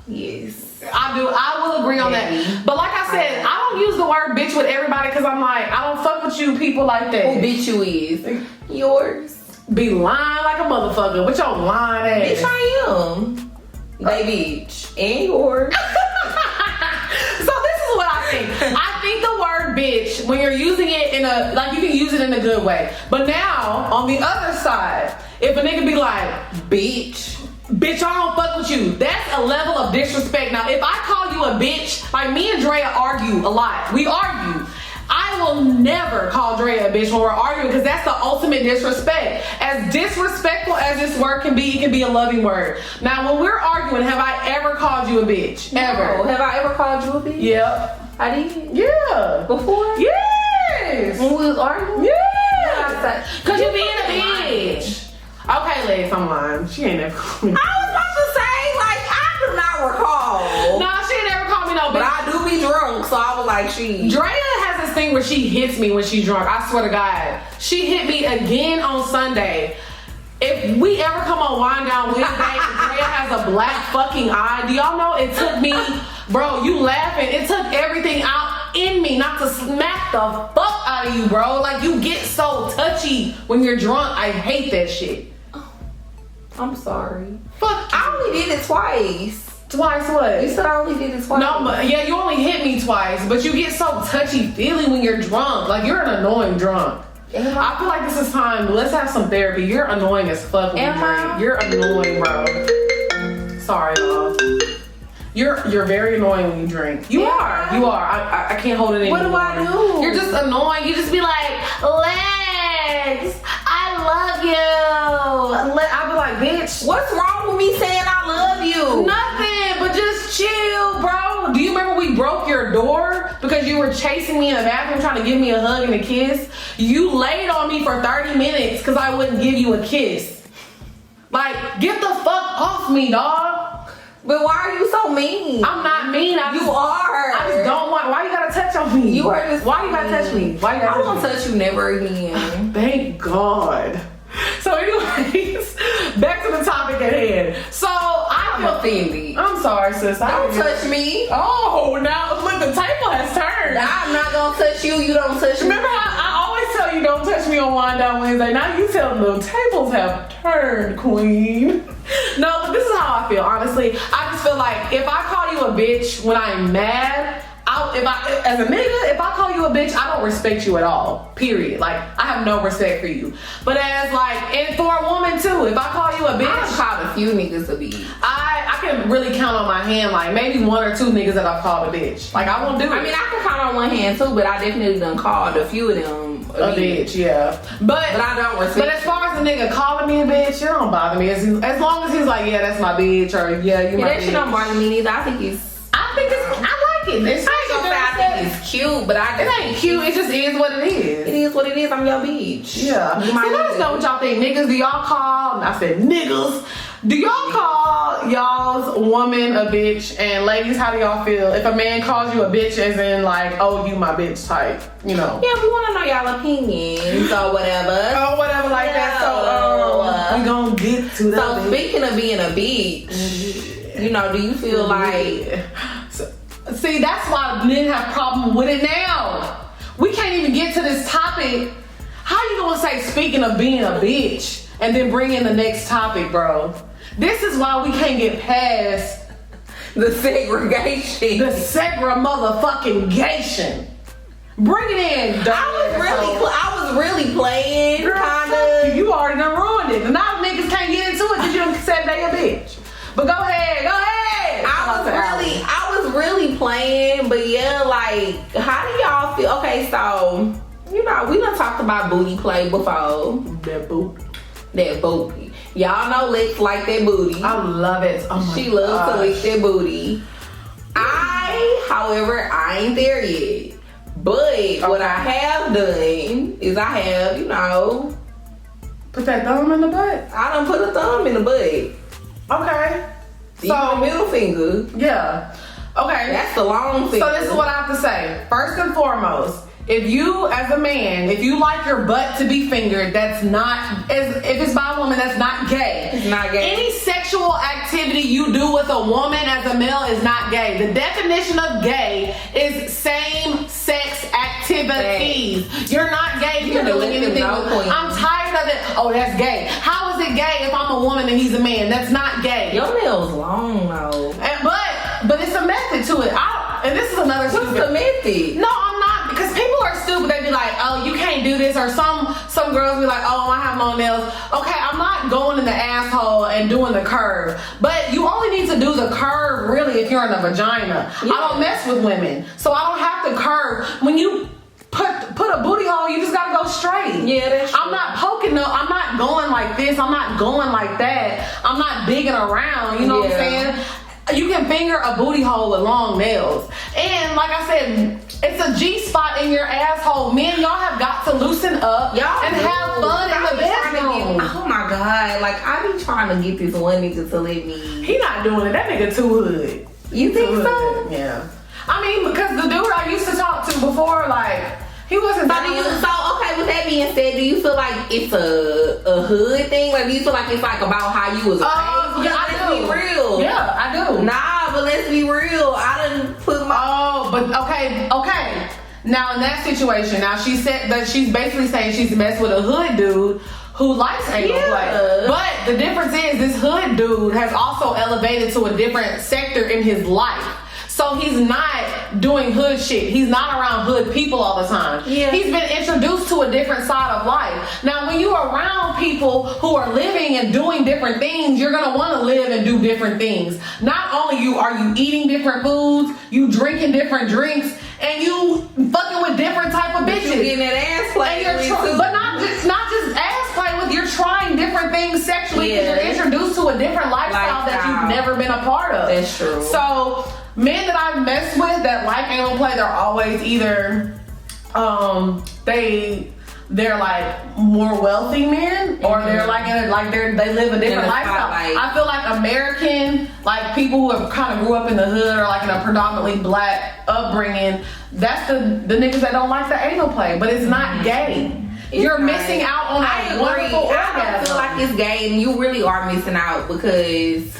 yes. I do. I will agree on that. But like I said, I don't use the word bitch with everybody because I'm like, I don't fuck with you people like that. Who bitch you is? Yours. Be lying like a motherfucker with your lying ass. Bitch, I am. They bitch. And yours. So this is what I think. I think the word bitch, when you're using it in a, like you can use it in a good way. But now, on the other side, if a nigga be like, bitch, I don't fuck with you. That's a level of disrespect. Now, if I call you a bitch, like me and Drea argue a lot. We argue. I will never call Drea a bitch when we're arguing because that's the ultimate disrespect. As disrespectful as this word can be, it can be a loving word. Now, when we're arguing, have I ever called you a bitch? Ever. No. Have I ever called you a bitch? Yep. I did? Yeah. Before? Yes. When we was arguing? Yeah. Because you being a bitch. Okay, Lex, I'm lying. She ain't never called me. I was about to say, like, I do not recall. No, she ain't never called me no bitch. But I do be drunk, so I was like, Drea has this thing where she hits me when she's drunk. I swear to God. She hit me again on Sunday. If we ever come on Wind Down Wednesday and Drea has a black fucking eye, do y'all know it took me, bro, you laughing, it took everything out in me not to smack the fuck out of you, bro. Like, you get so touchy when you're drunk. I hate that shit. I'm sorry. Fuck. I only did it twice. Twice what? You said I only did it twice. No, but yeah, you only hit me twice, but you get so touchy-feely when you're drunk. Like, you're an annoying drunk. I feel like this is time. Let's have some therapy. You're annoying as fuck when you drink. You're annoying, bro. Sorry, y'all. You're very annoying when you drink. You are. I can't hold it in. What do I do? You're just annoying. You just be like, Lex, I love you. I be like, bitch. What's wrong with me saying I love you? Nothing, but just chill, bro. Do you remember we broke your door because you were chasing me in the bathroom trying to give me a hug and a kiss? You laid on me for 30 minutes because I wouldn't give you a kiss. Like, get the fuck off me, dog. But why are you so mean? I'm not mean. You are. I just don't want. Why you gotta gotta touch on me? You are just. Why you gotta touch me? Why you I gotta won't touch me? touch you never again. Thank God. So, anyways, back to the topic at hand. So I'm feel offended. I'm sorry, sis. Don't touch me. Oh, now look, the table has turned. I'm not gonna touch you. You don't touch me. Remember how I always tell you don't touch me on Wind Down Wednesday? Now you tell them the tables have turned, queen. No, but this is how I feel, honestly. I just feel like if I call you a bitch when I'm mad, as a nigga, if I call you a bitch, I don't respect you at all. Period. Like, I have no respect for you. But as like, and for a woman too, if I call you a bitch, I've called a few niggas a bitch. I can really count on my hand, like maybe 1 or 2 niggas that I've called a bitch. Like, I won't do it. I mean, I can count on one hand too, but I definitely done called a few of them a bitch, yeah. But I don't respect. But as far as the nigga calling me a bitch, it don't bother me. As long as he's like, yeah, that's my bitch, or yeah, you my that bitch. shit don't bother me neither. I think it's. I like it. It's I ain't gonna say I think it's cute, but I it ain't cute. It just is what it is. It is what it is. I'm your bitch. Yeah. You might So let us know what y'all think. Niggas, do y'all call? I said niggas. Do y'all call y'all's woman a bitch? And ladies, how do y'all feel if a man calls you a bitch, as in like, oh, you my bitch type? You know. Yeah, we want to know y'all opinions or whatever. Oh, whatever like that. So we gonna get to that. So speaking of being a bitch, you know, do you feel like? See, that's why men have problem with it now. We can't even get to this topic. How you gonna say speaking of being a bitch and then bring in the next topic, bro? This is why we can't get past The segregation. the motherfucking gation. Bring it in. I was really playing, Girl, kind fuck of. you already done ruined it. Now niggas can't get into it because you done said they a bitch. But go ahead. I was really playing, but yeah, like, how do y'all feel? Okay, so, you know, we done talked about booty play before. That booty. Y'all know Lex like that booty. I love it. Oh my She loves to gosh. lick that booty. However, I ain't there yet. But what I have done is I have, you know, Put that thumb in the butt. I done put a thumb in the butt. Okay. So middle finger. Yeah. Okay. That's the long finger. So this is what I have to say. First and foremost, if you, as a man, if you like your butt to be fingered, that's not, if it's by a woman, that's not gay. It's not gay. Any sexual activity you do with a woman as a male is not gay. The definition of gay is same-sex activities. You're not gay if you're doing anything. I'm tired of it. Oh, that's gay. How is it gay if I'm a woman and he's a man? That's not gay. Your nails long though. But it's a method to it. And this is another What's the method? No, I'm not, because people are stupid. They be like, oh, you can't do this, or some girls be like, oh, I have long nails. Okay, I'm not going in the asshole and doing the curve, but you only need to do the curve really if you're in a vagina. Yeah. I don't mess with women, so I don't have to curve. When you put a booty hole, you just gotta go straight. Yeah, that's true. I'm not poking up. I'm not going like this. I'm not going like that. I'm not digging around. You know what I'm saying? You can finger a booty hole with long nails. And like I said, it's a G spot in your asshole. Men, y'all have got to loosen up and have fun in the bedroom. Oh my God. Like, I be trying to get this one nigga to let me. He not doing it. That nigga too hood. You think Too so? hood. Yeah. I mean, because the dude I used to talk to before, like, he wasn't Okay, with that being said, do you feel like it's a hood thing? Like, do you feel like it's like about how you was raised? Yeah, let's be real. Yeah, I do. Nah, but let's be real. I done put my. Oh, but okay. Now in that situation, now she said that she's basically saying she's messed with a hood dude who likes anal play. But the difference is this hood dude has also elevated to a different sector in his life. So he's not doing hood shit. He's not around hood people all the time. Yeah. He's been introduced to a different side of life. Now, when you're around people who are living and doing different things, you're gonna want to live and do different things. Not only are you eating different foods, you drinking different drinks, and you fucking with different type of bitches. You getting that ass play, But not just ass play with. You're trying different things sexually because you're introduced to a different lifestyle that you've never been a part of. That's true. So men that I've messed with that like anal play, they're always either they they're like more wealthy men, or they're like they live a different lifestyle. I feel like American, like people who have kind of grew up in the hood or like in a predominantly black upbringing, that's the niggas that don't like the anal play, but it's not gay. You're missing out on a wonderful orgasm. I don't feel like it's gay, and you really are missing out because.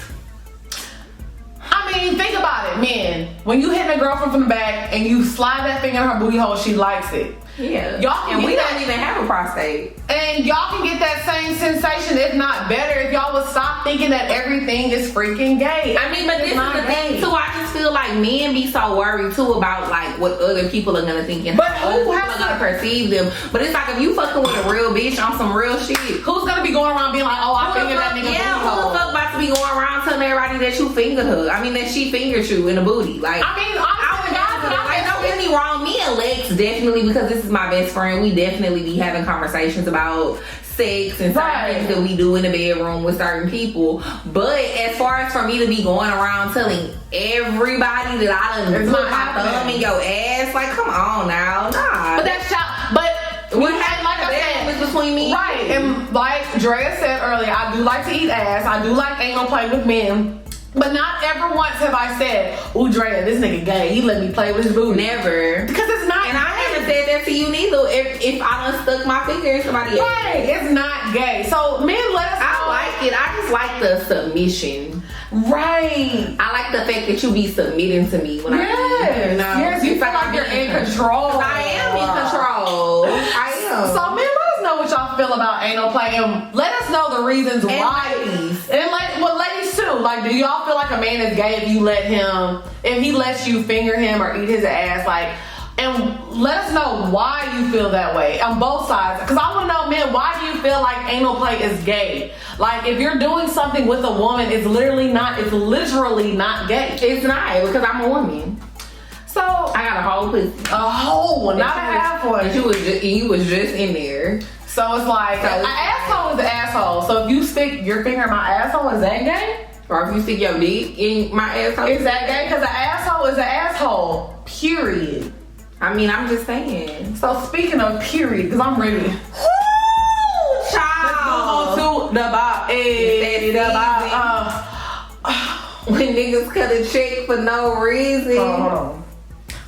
I mean, think about it, men. When you hit a girlfriend from the back and you slide that thing in her booty hole, she likes it. Yeah. Y'all can and we that, don't even have a prostate. And y'all can get that same sensation, if not better, if y'all would stop thinking that everything is freaking gay. I mean, but this is the thing too. I just feel like men be so worried too about like what other people are gonna think and but how other people are gonna perceive them. But it's like if you fucking with a real bitch on some real shit, who's gonna be going around being like, oh, I fingered that nigga? Yeah, who the fuck about to be going around telling everybody that you fingered her? I mean, that she fingered you in the booty. Like, I mean, honestly, like, don't get me wrong. Me and Lex definitely, because this is my best friend, we definitely be having conversations about sex and certain things that we do in the bedroom with certain people. But as far as for me to be going around telling everybody that I done put my thumb in your ass, like, come on now, nah. But that's what happened? Like I said, was between me, right? And like Drea said earlier, I do like to eat ass. I do like anal play with men. But not ever once have I said, "Ooh, Drea, this nigga gay. He let me play with his booty." Never. Because it's not. And I never said that to you neither. If I done stuck my finger in somebody else. Right. It's not gay. So men, let us know. I like it. I just like the submission. Right. I like the fact that you be submitting to me when yes, you feel like you're in control. I am in control. I am. So men, let us know what y'all feel about anal play, and let us know the reasons why. Ladies. And ladies too. Like, do y'all feel like a man is gay if he lets you finger him or eat his ass? Like, and let us know why you feel that way on both sides. Because I want to know, men, why do you feel like anal play is gay? Like, if you're doing something with a woman, it's literally not gay. It's not, because I'm a woman. So I got a whole pussy. A whole one, not a half one. And you was just in there. So it's like, an asshole is an asshole. So if you stick your finger in my asshole, is that gay? Or if you stick your dick in my asshole, is that gay? Because an asshole is an asshole. Period. I mean, I'm just saying. So speaking of period, because I'm ready. Woo, child. Let's move on to the bop. When niggas cut a check for no reason. Hold on.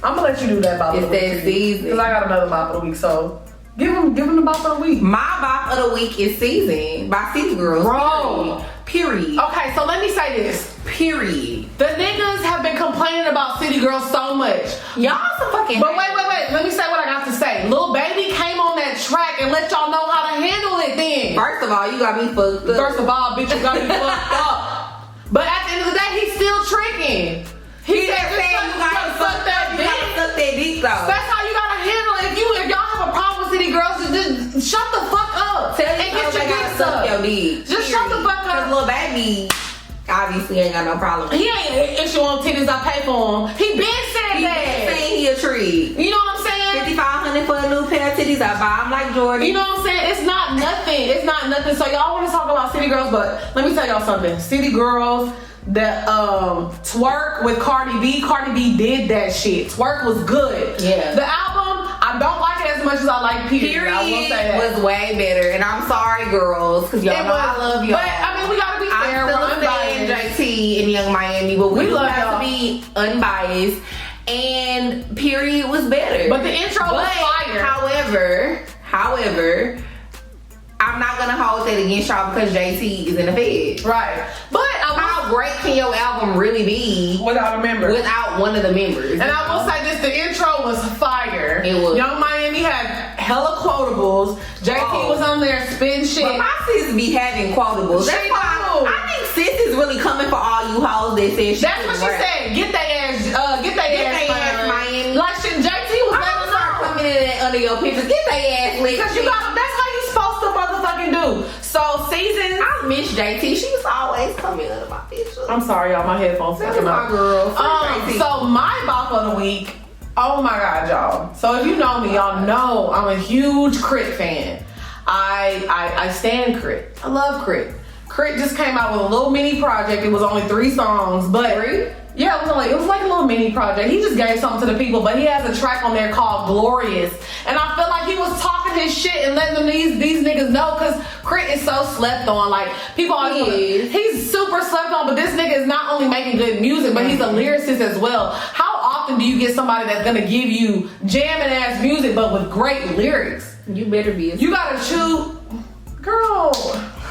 I'm gonna let you do that bop of the week. It's that season. Because I got another bop of the week. So give him the bop of the week. My bop of the week is Season by City Girls. Bro. Period. Okay, so let me say this. Period. The niggas have been complaining about City Girls so much. Y'all some fucking. But wait. Let me say what I got to say. Lil Baby came on that track and let y'all know how to handle it then. First of all, you got me fucked up. First of all, bitch, you got me fucked up. But at the end of the day, he's still tricking. He said, you gotta suck that dick though. That's how you gotta handle it. If y'all have a problem with City Girls, just shut the fuck up. Tell and get your dick suck your dick. Just shut the fuck up. Cause Lil Baby obviously ain't got no problem. He ain't issue on titties I pay for him. He been said that. He been saying he a treat. You know what I'm saying? $5,500 for a new pair of titties I buy. I'm like Jordan. You know what I'm saying? It's not nothing. It's not nothing. So y'all want to talk about City Girls, but let me tell y'all something. City Girls, that Twerk with Cardi B. Cardi B did that shit. Twerk was good. Yeah. The album, I don't like it as much as I like Period. I will say that. Was way better, and I'm sorry, girls, because y'all know I love y'all. But I mean, we gotta be fair. I'm still a fan JT and Young Miami, but we love have y'all. to be unbiased. And Period was better. But the intro was fire. However, I'm not gonna hold that against y'all because JT is in the Fed. Right. But how great can your album really be without a member? Without one of the members. And I will say this, the intro was fire. It was. Young Miami had hella quotables. JT was on there spitting shit. But my sis be having quotables. That's why I think sis is really coming for all you hoes that said she. That's what she said. Get their ass, Miami. Like shit, JT was letting us know. Coming in under your pictures. Get their ass lit. Because that's how you supposed to motherfucking do. So Season, I miss JT. She was always coming under my pictures. I'm sorry, y'all. My headphones fucking my up. girl. So my bop of the week. Oh my god, y'all. So if you know me, y'all know I'm a huge Crit fan. I stand Crit. I love Crit. Crit just came out with a little mini project. It was only 3 songs, but yeah, it was like a little mini project. He just gave something to the people, but he has a track on there called Glorious. And I feel like he was talking his shit and and letting them these niggas know, because Crit is so slept on. Like, people always he's super slept on, but this nigga is not only making good music, but he's a lyricist as well. How often do you get somebody that's gonna give you jamming ass music but with great lyrics? You better be. You gotta choose, girl.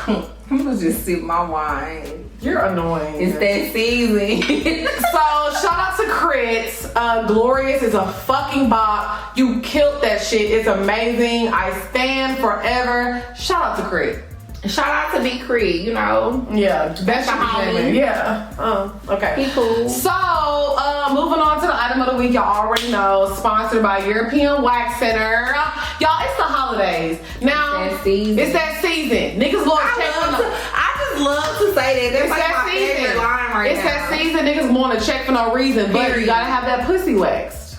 I'm gonna just sip my wine. You're annoying. It's that season. So shout out to Crits. Glorious is a fucking bop. You killed that shit. It's amazing. I stand forever. Shout out to Crit. Shout out to Big Crit, you know. Yeah, that's a homie. Yeah. Okay. He cool. So, moving on to the item of the week, y'all already know, sponsored by European Wax Center. Y'all, it's the holidays. Now, it's that season. Niggas love checking on I just love to say that. That's it's like that my season. favorite line right it's now. that season. Niggas want to check for no reason, but you gotta have that pussy waxed.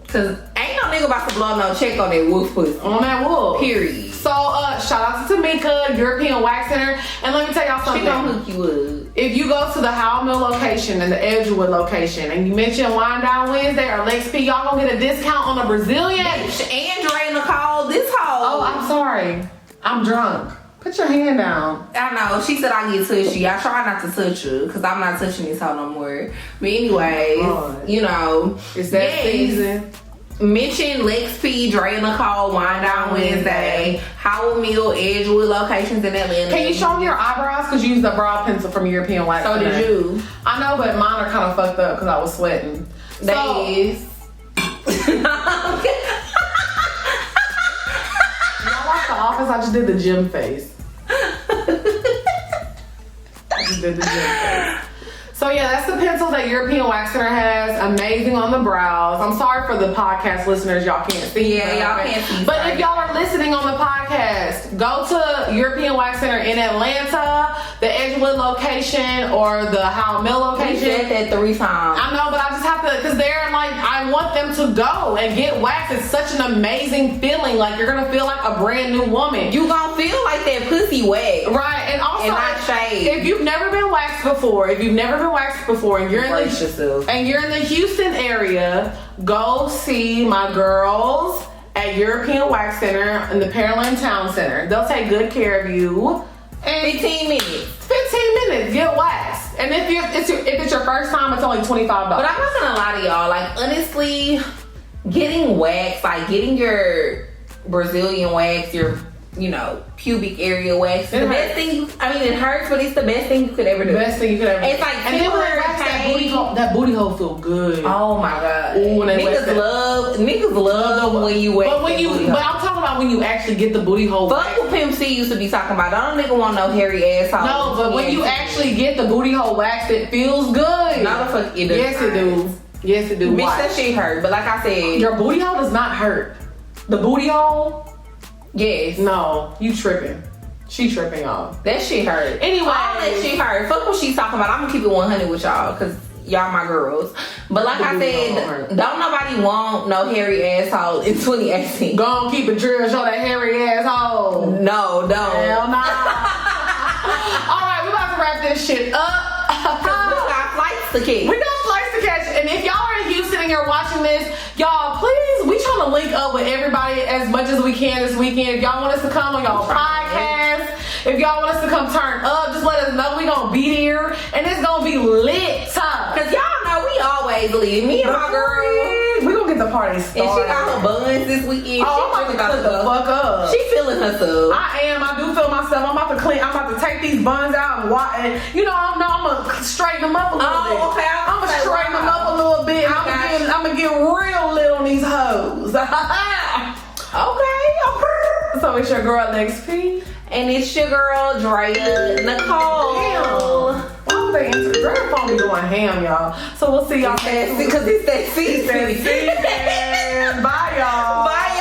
Cause ain't no nigga about to blow no check on that wolf pussy. On that wolf. Period. So, shout out to Tamika, European Wax Center. And let me tell y'all something. She gonna hook you up. If you go to the Howell Mill location and the Edgewood location and you mention Wine Down Wednesday or Lex P, y'all gonna get a discount on a Brazilian. Andre Nicole, this hoe. Oh, I'm sorry. I'm drunk. Put your hand down. I know. She said I get touchy. I try not to touch her because I'm not touching this hoe no more. But anyways, you know. It's that season. Mention Lex P, Dre Nicole, Wine Down Wednesday, Howell Mill, Edgewood locations in Atlanta. Can you show me your eyebrows? Because you used a brow pencil from European Wax So Center. did you. I know, but mine are kind of fucked up because I was sweating. Y'all watch The Office? I just did the gym face. I just did the gym face. So yeah, that's the pencil that European Wax Center has. Amazing on the brows. I'm sorry for the podcast listeners, y'all can't see. Yeah, y'all can't see. But if y'all are listening on the podcast, go to European Wax Center in Atlanta, the Edgewood location or the Howell Mill location. We said that 3 times. I know, but I just have to, because they're like, I want them to go and get waxed. It's such an amazing feeling. Like, you're gonna feel like a brand new woman. You gonna feel like that pussy wet. Right, and also, and not shaved. if you've never been waxed before, and you're in the Houston area, go see my girls at European Wax Center in the Pearland Town Center. They'll take good care of you. And 15 minutes. 15 minutes, get waxed. And if it's your first time, it's only $25. But I'm not gonna lie to y'all. Like, honestly, getting waxed, like getting your Brazilian wax, your, you know, pubic area wax, the best thing it hurts, but it's the best thing you could ever do. Best thing you could ever do. It's like, and then when they wax that booty hole feel good. Oh my god. Ooh, niggas love when you wax. But but I'm talking about when you actually get the booty hole. Fuck what Pimp C used to be talking about. I don't nigga want no hairy asshole. No, but when you actually get the booty hole waxed, it feels good. No, the fuck it does. Yes, it do. Yes, it do. Bitch, that shit hurt. But like I said, your booty hole does not hurt. The booty hole. Yes. No, you tripping. She tripping, y'all. That shit hurt. Anyway, all that shit hurt. Fuck what she's talking about. I'm gonna keep it 100 with y'all, cause y'all my girls. But like I said, don't nobody want no hairy asshole in 2018. Go on, keep it drill. Show that hairy asshole. No, don't. Hell no. All right, we about to wrap this shit up. We got flights to catch. We got flights to catch. And if y'all are in Houston and you're watching this, y'all, please, we trying to link up with everybody as much as we can this weekend. If y'all want us to come on y'all podcast, if y'all want us to come turn up, just let us know. We gonna be there. And it's gonna be lit. Cause y'all know we always lit. Me and my girl. We gonna get the party started. And she got her buns this weekend. Oh, I'm about to cook the fuck up. She feeling herself. I am. I do feel myself. I'm about to clean. I'm about to take these buns out and you know, I'm gonna straighten them up a little bit. Okay. I'm gonna straighten them up a little bit. And I'm gonna get real lit on these hoes. Okay. So it's your girl Lex P. And it's your girl Drea Nicole. Damn. Why would they answer? Drea phone be going ham, y'all. So we'll see y'all next week. Because it's that season. Bye, y'all. Bye.